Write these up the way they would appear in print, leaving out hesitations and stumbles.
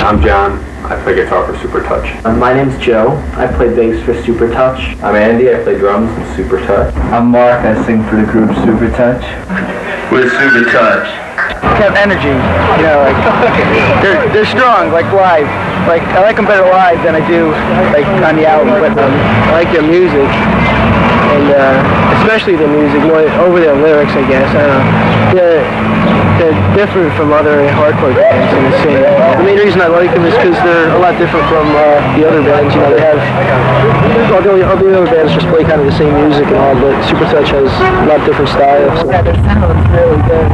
I'm John. I play guitar for Supertouch. My name's Joe. I play bass for Supertouch. I'm Andy. I play drums in Supertouch. I'm Mark. I sing for the group Supertouch. We're Supertouch. They have energy, you know, like they're strong, like live. Like I like them better live than I do like on the album. But I like their music, and especially their music more over their lyrics, I guess. I don't know. They're different from other hardcore bands in the scene. The main reason I like them is because they're a lot different from the other bands. You know, they have all the other bands just play kind of the same music and all, but Supertouch has a lot of different styles. So. Yeah, their sound's really good.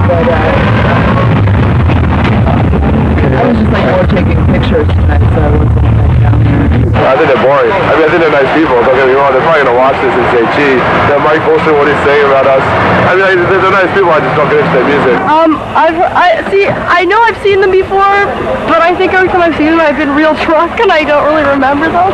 But I was just like more taking pictures tonight, so I wasn't like down there. I think they're boring. I mean, I think they're nice people. Don't get me wrong. They're probably gonna watch this and say, "Gee, that Mike Bolson, what he's saying about us." I mean, they're nice people. I just don't get into their music. I know I've seen them before, but I think every time I've seen them, I've been real drunk and I don't really remember them.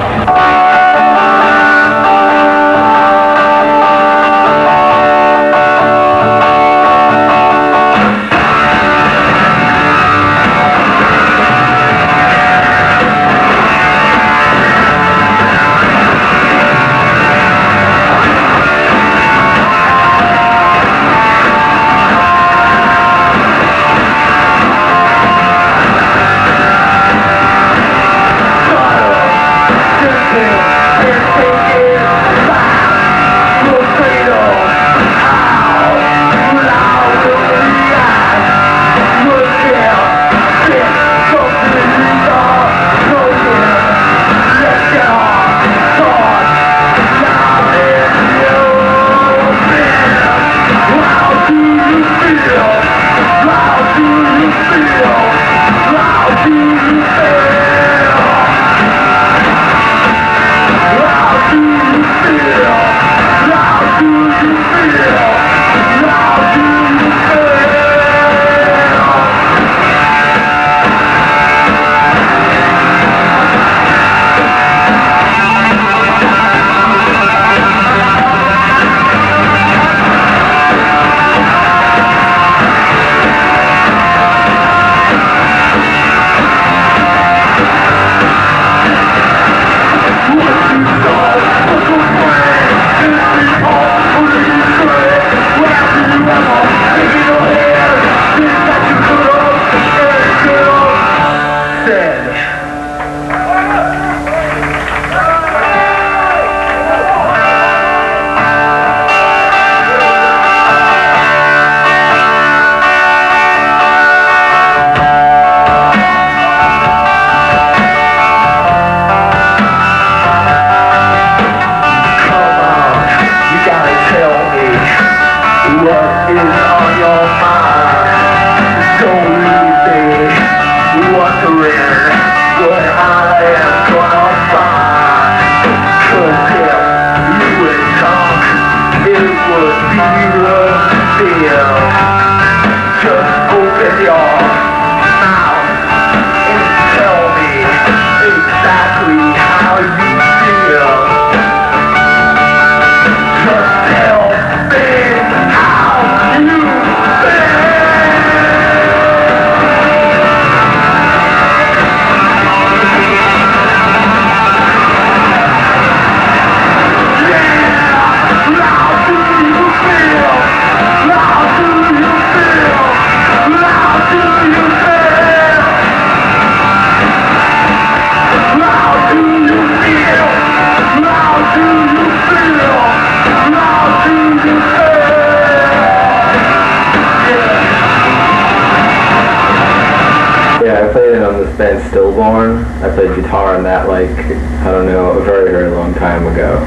Band Stillborn. I played guitar in that, like, I don't know, a very, very long time ago.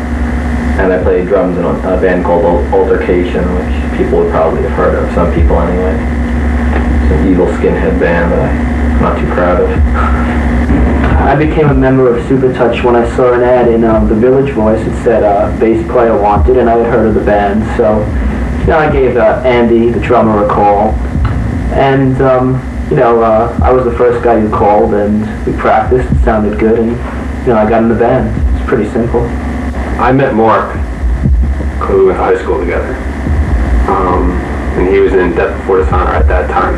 And I played drums in a band called Altercation, which people would probably have heard of, some people anyway. It's an evil skinhead band that I'm not too proud of. I became a member of Supertouch when I saw an ad in the Village Voice. It said bass player wanted, and I had heard of the band. So, you know, I gave Andy, the drummer, a call. And, I was the first guy who called, and we practiced. It sounded good, and I got in the band. It's pretty simple. I met Mark, we went to high school together, and he was in Death Before Dishonor at that time.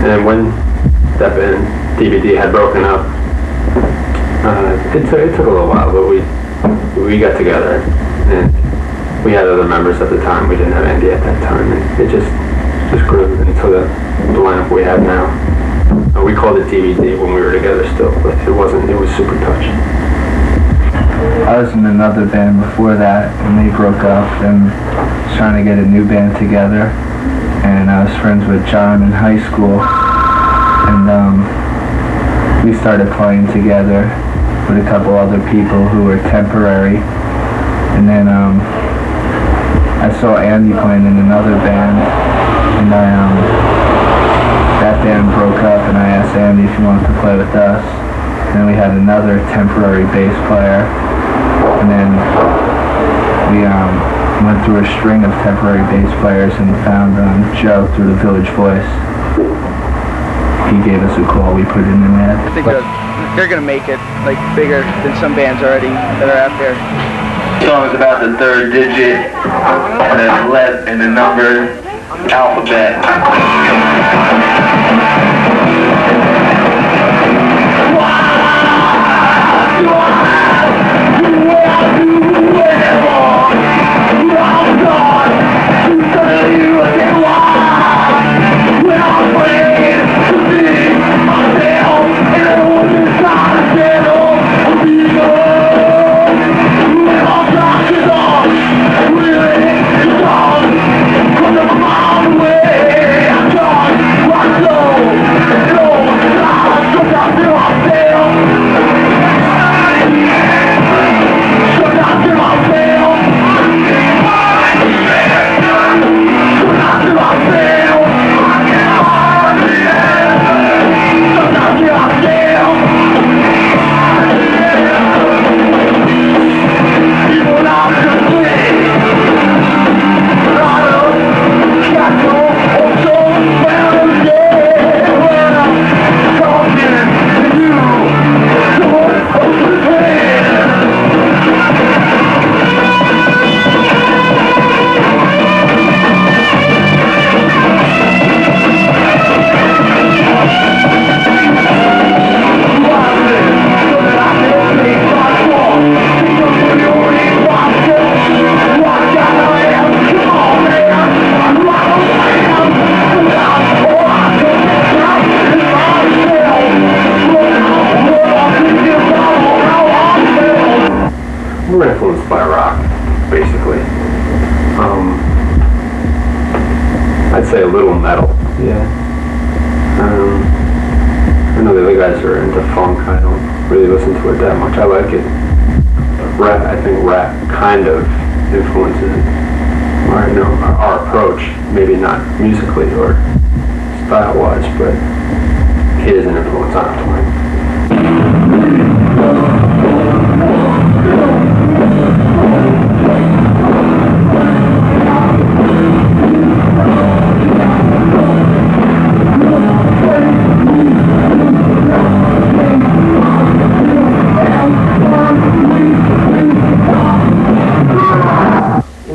And when Death in, DVD had broken up. It took a little while, but we got together, and we had other members at the time. We didn't have Andy at that time, and it just grew into the lineup we have now. We called it DVD when we were together still, but it wasn't. It was Supertouch. I was in another band before that, and they broke up, and was trying to get a new band together. And I was friends with John in high school, and we started playing together with a couple other people who were temporary. And then I saw Andy playing in another band, and that band broke up, and I asked Andy if he wanted to play with us. And then we had another temporary bass player, and then we went through a string of temporary bass players and found Joe through the Village Voice. He gave us a call, we put him in that. I think they're gonna make it like bigger than some bands already that are out there. The song is about the third digit and a letter and a number alphabet. We're influenced by rock, basically. I'd say a little metal. Yeah. I know the other guys are into funk. I don't really listen to it that much. I like it. Rap, I think rap kind of influences it. Or, you know, our approach, maybe not musically or style-wise, but it is an influence on it.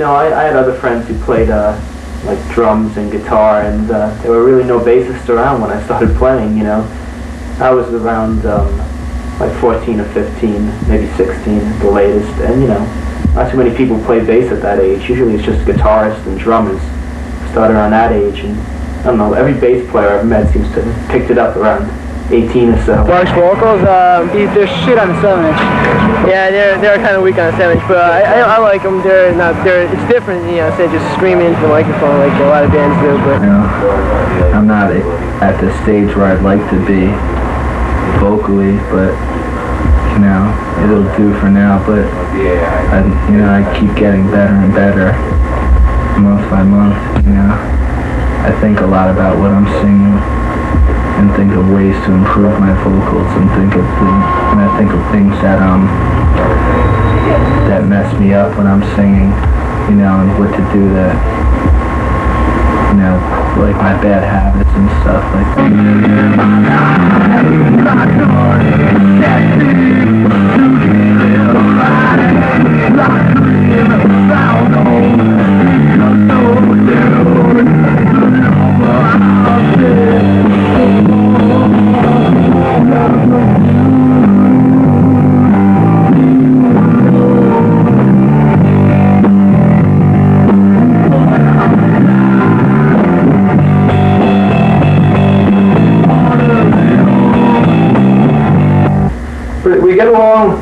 I had other friends who played like drums and guitar, and there were really no bassists around when I started playing, you know. I was around like 14 or 15, maybe 16 at the latest, and you know, not too many people play bass at that age. Usually it's just guitarists and drummers. Started around that age, and I don't know, every bass player I've met seems to have picked it up around 18 or so. Large vocals, they're shit on the 7-inch. Yeah, they're kind of weak on the 7-inch, but I like them. It's different, you know, instead of just screaming into the microphone like a lot of bands do. But you know, I'm not at the stage where I'd like to be vocally, but you know, it'll do for now. But I keep getting better and better month by month. You know, I think a lot about what I'm singing, and think of ways to improve my vocals, and think of things that mess me up when I'm singing, you know, and what to do that, you know, like my bad habits and stuff like that. we get along.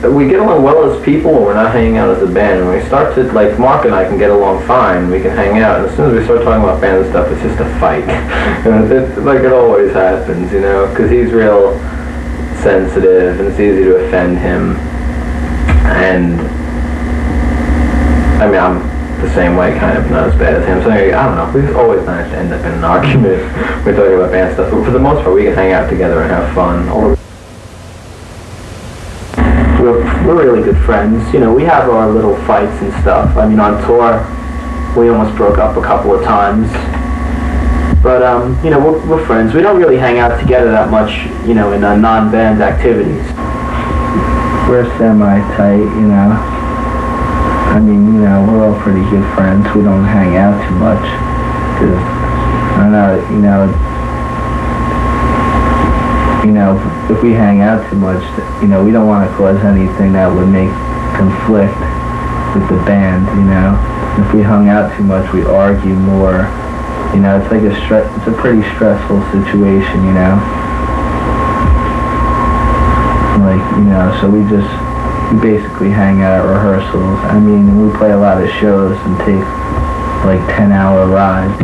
We get along well as people when we're not hanging out as a band. When we start to, like, Mark and I can get along fine, we can hang out, and as soon as we start talking about band stuff, it's just a fight. Like it always happens, you know, because he's real sensitive, and it's easy to offend him. And, I mean, I'm the same way, kind of, not as bad as him. So, I don't know, we've always managed to end up in an argument when we're talking about band stuff, but for the most part, we can hang out together and have fun. We're really good friends. You know, we have our little fights and stuff. I mean, on tour, we almost broke up a couple of times. But, you know, we're friends. We don't really hang out together that much, you know, in non-band activities. We're semi-tight, you know. I mean, you know, we're all pretty good friends. We don't hang out too much. Because, I know, if we hang out too much, you know, we don't want to cause anything that would make conflict with the band, you know. If we hung out too much, we argue more. You know, it's like it's a pretty stressful situation, you know. Like, you know, so we basically hang out at rehearsals. I mean, we play a lot of shows and take like 10-hour rides.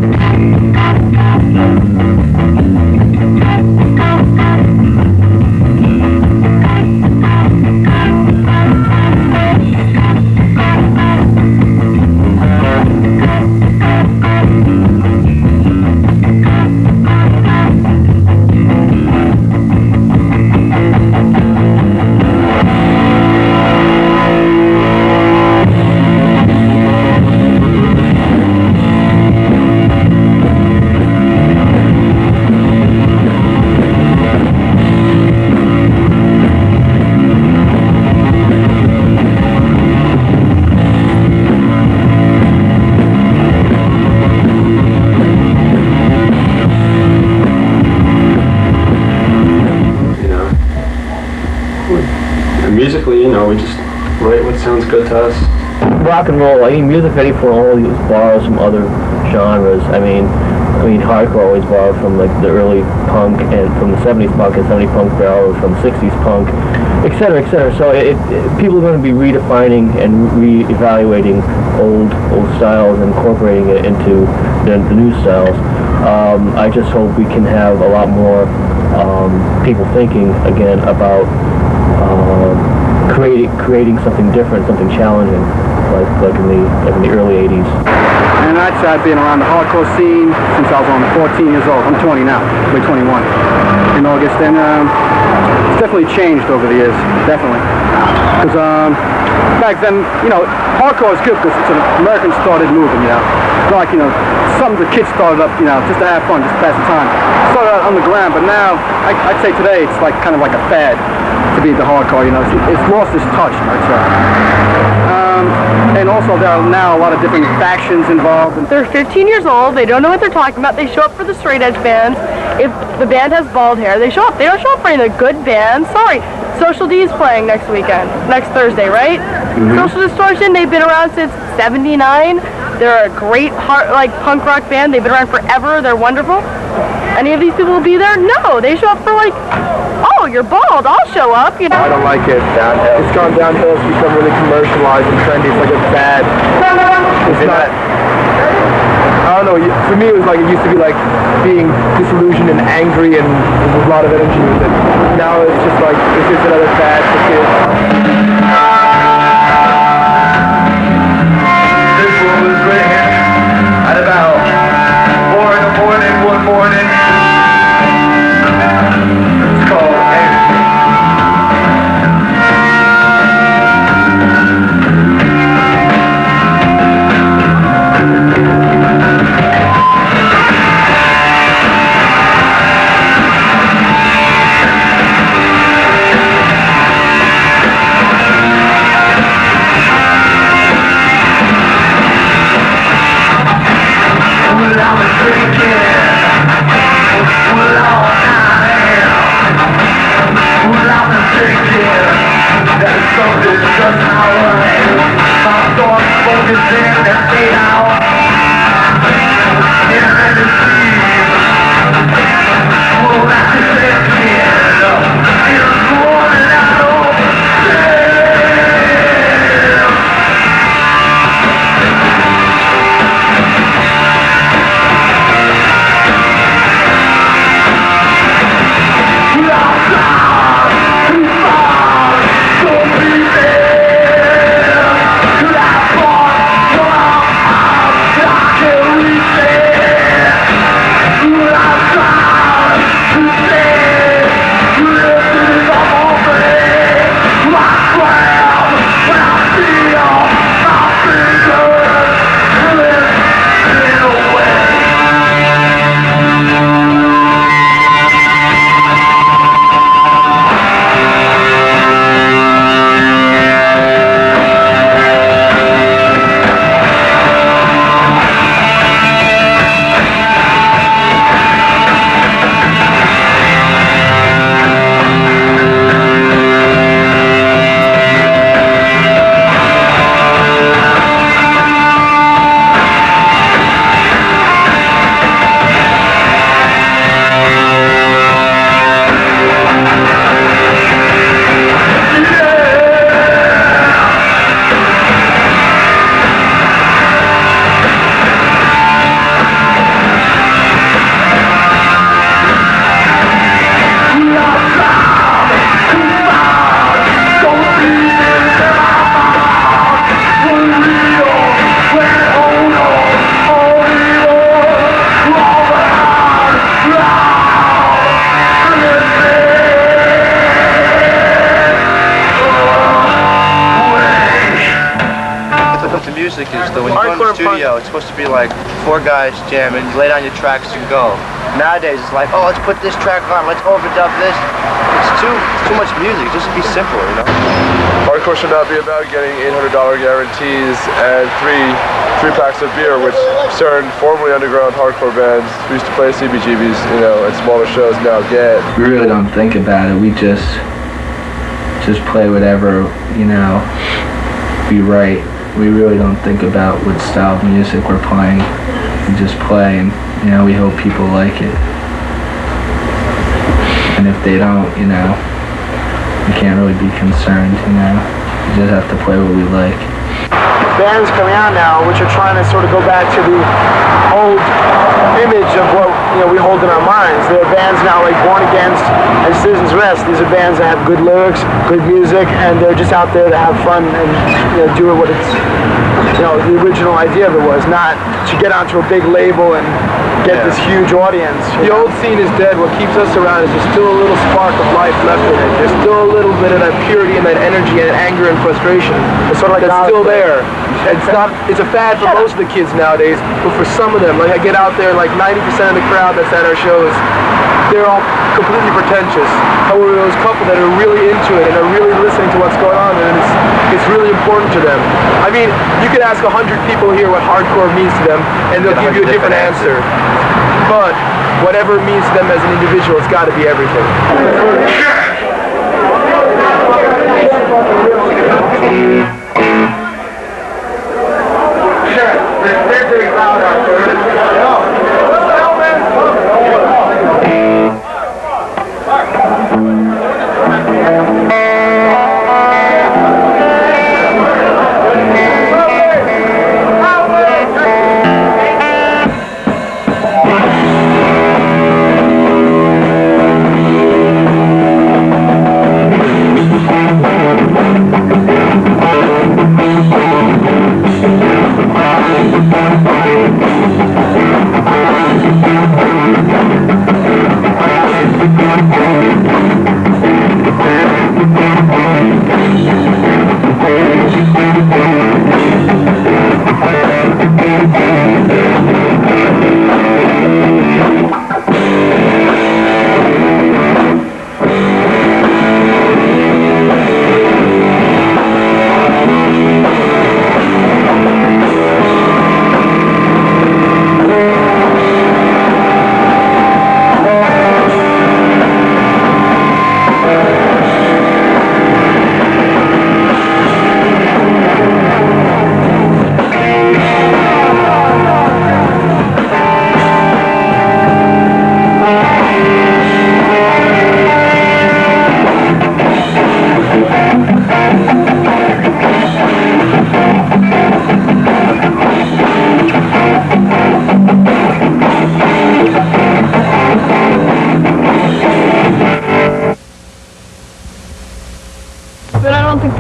Musically, you know, we just write what sounds good to us. Rock and roll, I mean, music for 84 always borrows from other genres. I mean, hardcore always borrowed from like the early punk and from the 70s punk and 70s punk borrowed from 60s punk, etc., etc. So people are going to be redefining and re-evaluating old styles and incorporating it into the new styles. I just hope we can have a lot more people thinking again about creating something different, something challenging, like in the early 80s. And I'd say I've been around the hardcore scene since I was only 14 years old. I'm 20 now, I'll be 21 in August, and it's definitely changed over the years, definitely. Because back then, you know, hardcore is good because it's an American-started movement, you know. It's like, you know, something the kids started up, you know, just to have fun, just to pass the time. Started out underground, but now, I'd say today, it's like kind of like a fad to be the hardcore, you know. It's lost its touch, I'd say. And also there are now a lot of different factions involved. They're 15 years old, they don't know what they're talking about, they show up for the straight edge bands. If the band has bald hair, they show up. They don't show up for any of the good bands. Sorry. Social D is playing next Thursday, right? Mm-hmm. Social Distortion, they've been around since 79. They're a great punk rock band. They've been around forever. They're wonderful. Any of these people will be there? No, they show up for like, oh, you're bald, I'll show up, you know. I don't like it. Downhill. It's gone downhill. It's become really commercialized and trendy. It's like a fad. It's not. I don't know. For me, it was like it used to be like being disillusioned and angry and there's a lot of energy with it. Now it's just like it's just another fad for kids. This one was written at about 4 in the morning one morning. It's called music is though. When you go in the studio, it's supposed to be like 4 guys jamming, you lay down your tracks and go. Nowadays it's like, oh, let's put this track on, let's overdub this. It's too much music. Just be simple, you know. Hardcore should not be about getting $800 guarantees and three packs of beer, which certain formerly underground hardcore bands who used to play CBGBs, you know, at smaller shows now get. We really don't think about it. We just play whatever, you know, we write. We really don't think about what style of music we're playing. We just play, and you know, we hope people like it. And if they don't, you know, we can't really be concerned, you know. We just have to play what we like. Bands coming out now, which are trying to sort of go back to the old image of what, you know, we hold in our minds. There are bands now like Born Against and Citizen's Rest. These are bands that have good lyrics, good music, and they're just out there to have fun and, you know, do it what it's, you know, the original idea of it was, not to get onto a big label and get this huge audience. The old scene is dead. What keeps us around is there's still a little spark of life left in it. There's still a little bit of that purity and that energy and anger and frustration. It's sort of like that's still there. It's a fad for most of the kids nowadays, but for some of them, like I get out there, like 90% of the crowd that's at our shows, they're all completely pretentious. However, there's a couple that are really into it and are really listening to what's going on, and it's really important to them. I mean, you could ask 100 people here what hardcore means to them, and they'll give you a different answer. But whatever it means to them as an individual, it's got to be everything.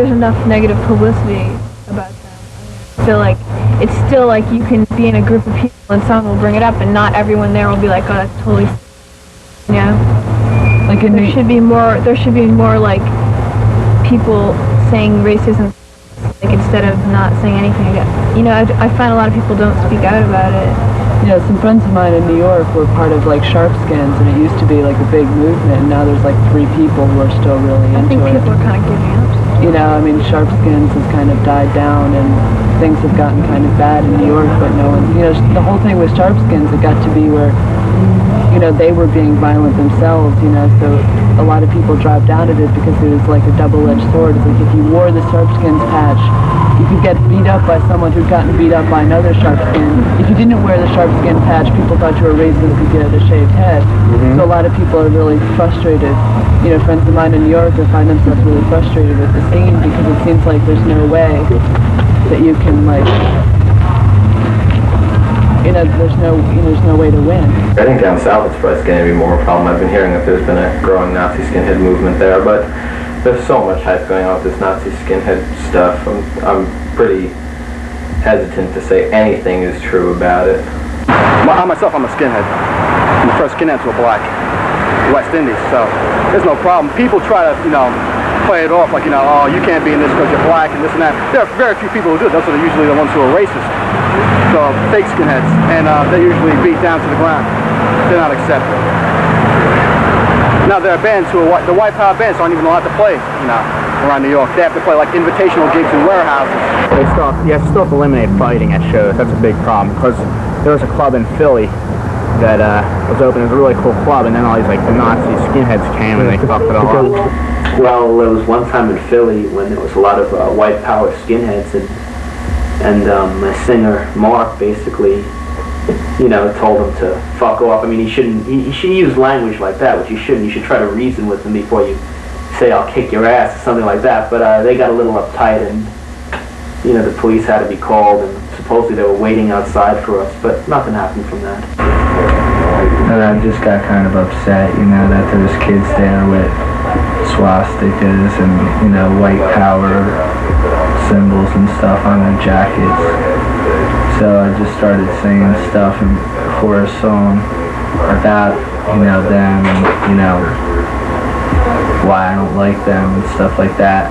there's enough negative publicity about them. I feel like it's still like you can be in a group of people and someone will bring it up and not everyone there will be like, oh, that's totally, you know? Like there should be more like people saying racism, like instead of not saying anything. You know, I find a lot of people don't speak out about it. You know, some friends of mine in New York were part of like Sharpskins, and it used to be like a big movement, and now there's like 3 people who are still really into it. I think people are kind of giving up. You know, I mean, Sharpskins has kind of died down, and things have gotten kind of bad in New York, but no one, you know, the whole thing with Sharpskins, it got to be where, you know, they were being violent themselves, you know, so a lot of people dropped out of it because it was like a double-edged sword. It's like if you wore the Sharpskins patch, you could get beat up by someone who'd gotten beat up by another Sharpskin. If you didn't wear the Sharpskin patch, people thought you were racist because you had a shaved head. So a lot of people are really frustrated. You know, friends of mine in New York find themselves really frustrated with the scene because it seems like there's no way that you can, like, you know, there's no way to win. I think down south it's probably going to be more of a problem. I've been hearing that there's been a growing Nazi skinhead movement there, but there's so much hype going on with this Nazi skinhead stuff. I'm pretty hesitant to say anything is true about it. Myself, I'm a skinhead. I'm the first skinhead to a black West Indies, so there's no problem. People try to, you know, play it off like, you know, oh, you can't be in this because you're black and this and that. There are very few people who do. Those are usually the ones who are racist. So fake skinheads, and they're usually beat down to the ground. They're not accepted. Now there are bands who are the white power bands aren't even allowed to play, you know, around New York. They have to play like invitational gigs in warehouses. You have to still eliminate fighting at shows. That's a big problem, because there was a club in Philly that was open. It was a really cool club, and then all these like Nazi skinheads came and they fucked it all up. Well, there was one time in Philly when there was a lot of white power skinheads, and my singer Mark basically, you know, told him to fuck off. I mean, he shouldn't. He should use language like that, which you shouldn't. You should try to reason with them before you say I'll kick your ass or something like that. But they got a little uptight, and you know, the police had to be called, and supposedly they were waiting outside for us, but nothing happened from that. And I just got kind of upset, you know, that there was kids there with swastikas and, you know, white power symbols and stuff on their jackets. So I just started singing stuff for a song about, you know, them and, you know, why I don't like them and stuff like that.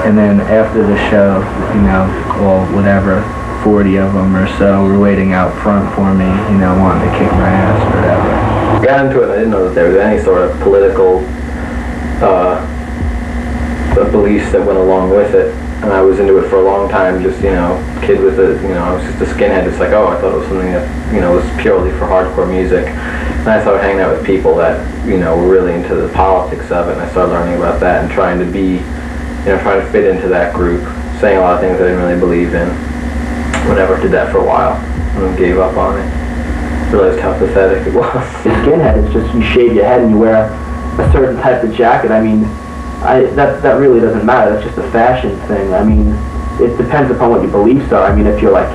And then after the show, you know, well, whatever, 40 of them or so were waiting out front for me, you know, wanting to kick my ass or whatever. I got into it and I didn't know that there was any sort of political beliefs that went along with it. And I was into it for a long time, just, you know, kid with a, you know, I was just a skinhead. It's like, oh, I thought it was something that, you know, was purely for hardcore music. And I started hanging out with people that, you know, were really into the politics of it, and I started learning about that and trying to be, you know, trying to fit into that group, saying a lot of things I didn't really believe in. Whatever, did that for a while, and then gave up on it. Realized how pathetic it was. The skinhead is just you shave your head and you wear a certain type of jacket. I mean, that really doesn't matter. That's just a fashion thing. I mean, it depends upon what your beliefs are. I mean, if you're like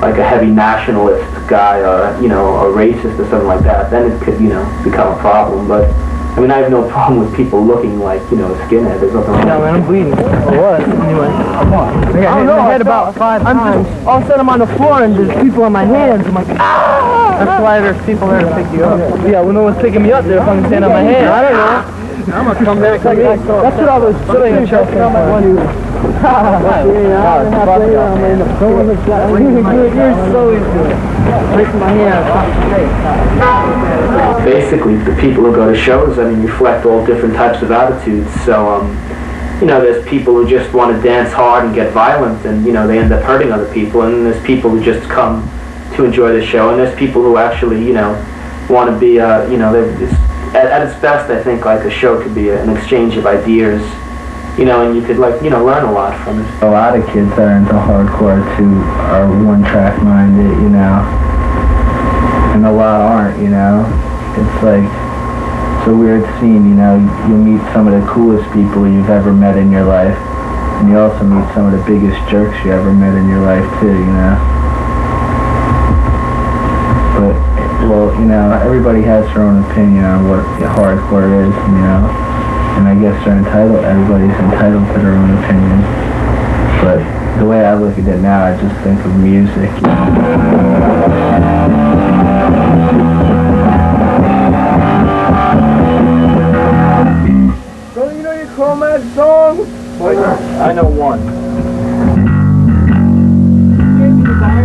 a heavy nationalist guy or, you know, a racist or something like that, then it could, you know, become a problem. But I mean, I have no problem with people looking like, you know, a skinhead. There's nothing wrong. Yeah, man, I'm bleeding. Or what? Anyway, come on. I got hit in the head about 5 times. All of a sudden I'm on the floor and there's people on my hands. I'm like, ah! That's why there's people there to pick you up. Yeah, well, no one's picking me up there if I'm standing on my hands. I don't know. I'm gonna come back to me. That's what I was saying. Choking on my one. You're so into it. Breaking my hand. Basically, the people who go to shows, I mean, reflect all different types of attitudes. So, you know, there's people who just want to dance hard and get violent, and, you know, they end up hurting other people. And there's people who just come to enjoy the show, and there's people who actually, you know, want to be, you know, at its best, I think, like, a show could be an exchange of ideas, you know, and you could, like, you know, learn a lot from it. A lot of kids that are into hardcore too are one-track minded, you know, and a lot aren't, you know. It's like, it's a weird scene, you know. You'll meet some of the coolest people you've ever met in your life, and you also meet some of the biggest jerks you ever met in your life too, you know. But, well, you know, everybody has their own opinion on what hardcore is, you know, and I guess everybody's entitled to their own opinion. But the way I look at it now, I just think of music, you know. Don't you know your Chromag song? I know one.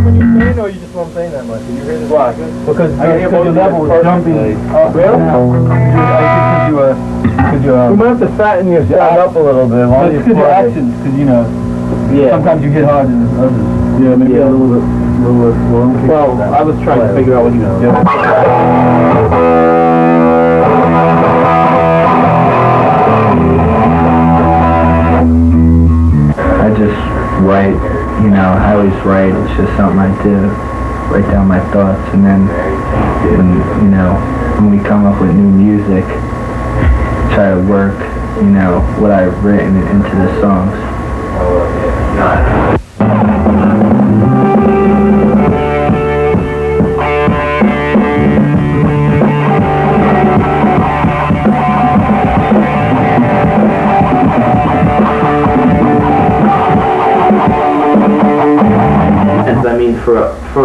When you're saying, or you just won't say that much? Did you hear this? Why? Because your level is jumping up. Really? Could you might have to fatten your sound up a little bit. It's because your accents, because, you know, sometimes you hit harder than others. Yeah, maybe a little bit slow. Well, I was trying to figure out what you was doing. I just write, you know, I always write. It's just something I do. Write down my thoughts, and then when, you know, when we come up with new music, try to work, you know, what I've written into the songs. I mean, for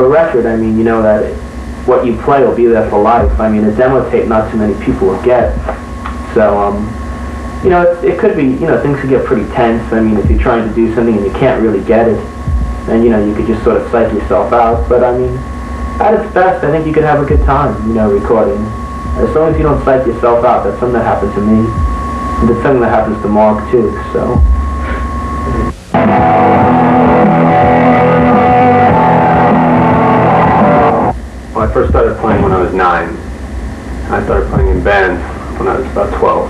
a record, I mean, you know that what you play will be there for life. I mean, a demo tape, not too many people will get. So, you know, it could be, you know, things could get pretty tense. I mean, if you're trying to do something and you can't really get it, then, you know, you could just sort of psych yourself out. But, I mean, at its best, I think you could have a good time, you know, recording. As long as you don't psych yourself out. That's something that happened to me. And it's something that happens to Mark, too, so. Well, I first started playing when I was 9. I started playing in bands when I was about 12.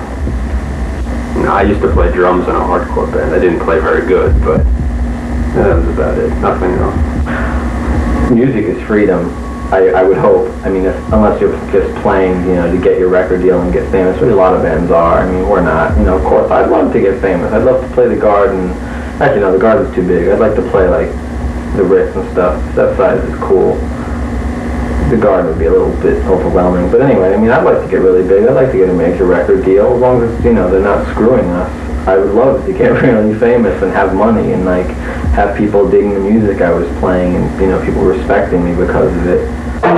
You know, I used to play drums in a hardcore band. I didn't play very good, but that was about it. Nothing else. Music is freedom. I would hope. I mean, unless you're just playing, you know, to get your record deal and get famous, which a lot of bands are. I mean, we're not. You know, of course, I'd love to get famous. I'd love to play the Garden. Actually, no, the Garden's too big. I'd like to play, like, the Ritz and stuff. That size is cool. The Garden would be a little bit overwhelming. But anyway, I mean, I'd like to get really big. I'd like to get a major record deal, as long as, you know, they're not screwing us. I would love to get really famous and have money and, like, have people digging the music I was playing and, you know, people respecting me because of it. I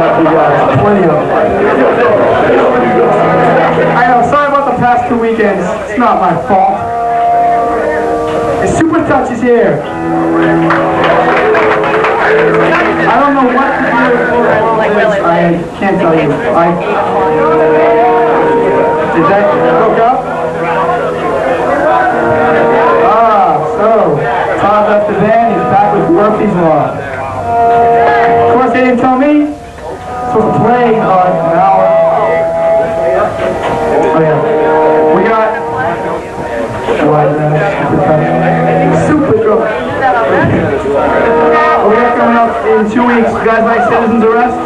know, sorry about the past 2 weekends. It's not my fault. Supertouch is here. I don't know what to do. I can't tell you. Did that hook up? So, Todd left the band, he's back with Murphy's Law. Of course, they didn't tell me. Supposed to play an hour. Oh yeah. We got Supertouch. We got coming up in 2 weeks. You guys like Citizen's Arrest?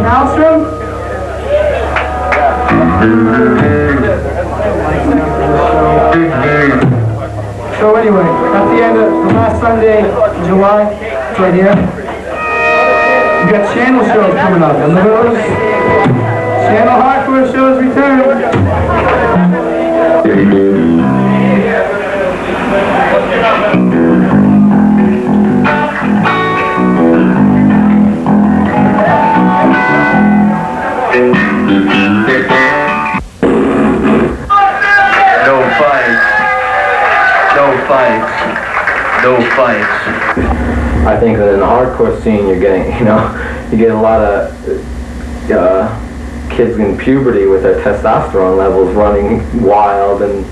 Maelstrom? So anyway, at the end of the last Sunday in July, it's right here. We got channel shows coming up. Remember those? Channel Hardcore shows return. No fights. I think that in the hardcore scene, you're getting, you know, you get a lot of kids in puberty with their testosterone levels running wild, and,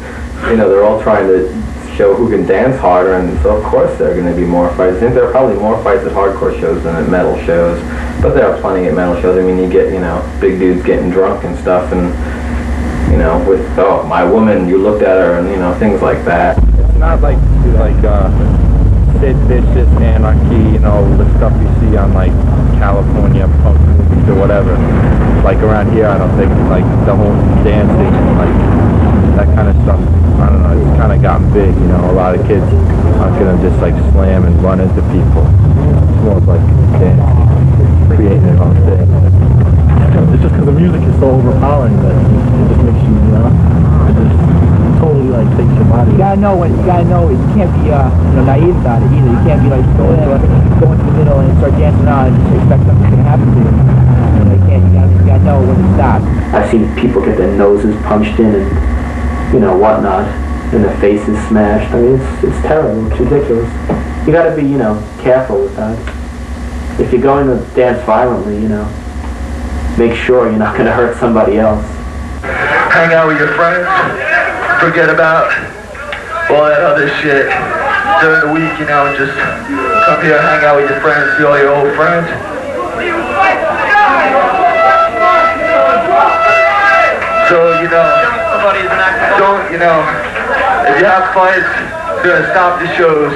you know, they're all trying to show who can dance harder, and so of course there are going to be more fights. I think there are probably more fights at hardcore shows than at metal shows, but there are plenty at metal shows. I mean, you get, you know, big dudes getting drunk and stuff, and, you know, with, oh, my woman, you looked at her, and, you know, things like that. It's not like Sid Vicious, Anarchy, you know, the stuff you see on, like, California punk movies or whatever. Like, around here, I don't think, like, the whole dancing and, like, that kind of stuff, I don't know, it's kind of gotten big, you know. A lot of kids aren't going to just, like, slam and run into people. It's more like dancing, creating their own thing. It's just because the music is so overpowering that it just makes you, you know, it just totally, like, takes your body. You gotta know it. You can't be, you know, naive about it either. You can't be like, go into the middle and start dancing around and just expect something's gonna happen to you. You know, you gotta know when to stop. I've seen people get their noses punched in and, you know, whatnot, and their faces smashed. I mean, it's terrible. It's ridiculous. You gotta be, you know, careful with that. If you're going to dance violently, you know, make sure you're not gonna hurt somebody else. Hang out with your friends. Forget about all that other shit during the week, you know, and just come here, hang out with your friends, see all your old friends. So, you know, don't, you know, if you have fights, it's gonna stop the shows,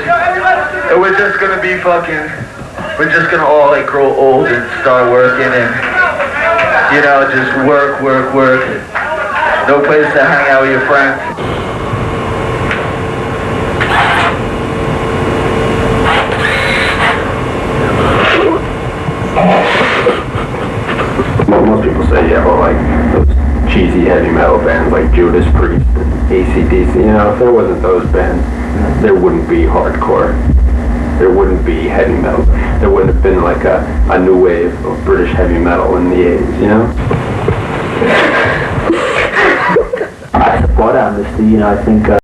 and we're just gonna be we're just gonna all, like, grow old and start working and, you know, just work. No place to hang out with your friends. Most people say, yeah, well, like, those cheesy heavy metal bands like Judas Priest and AC/DC, you know, if there wasn't those bands, there wouldn't be hardcore. There wouldn't be heavy metal. There wouldn't have been, like, a new wave of British heavy metal in the 80s, you know? you know, I think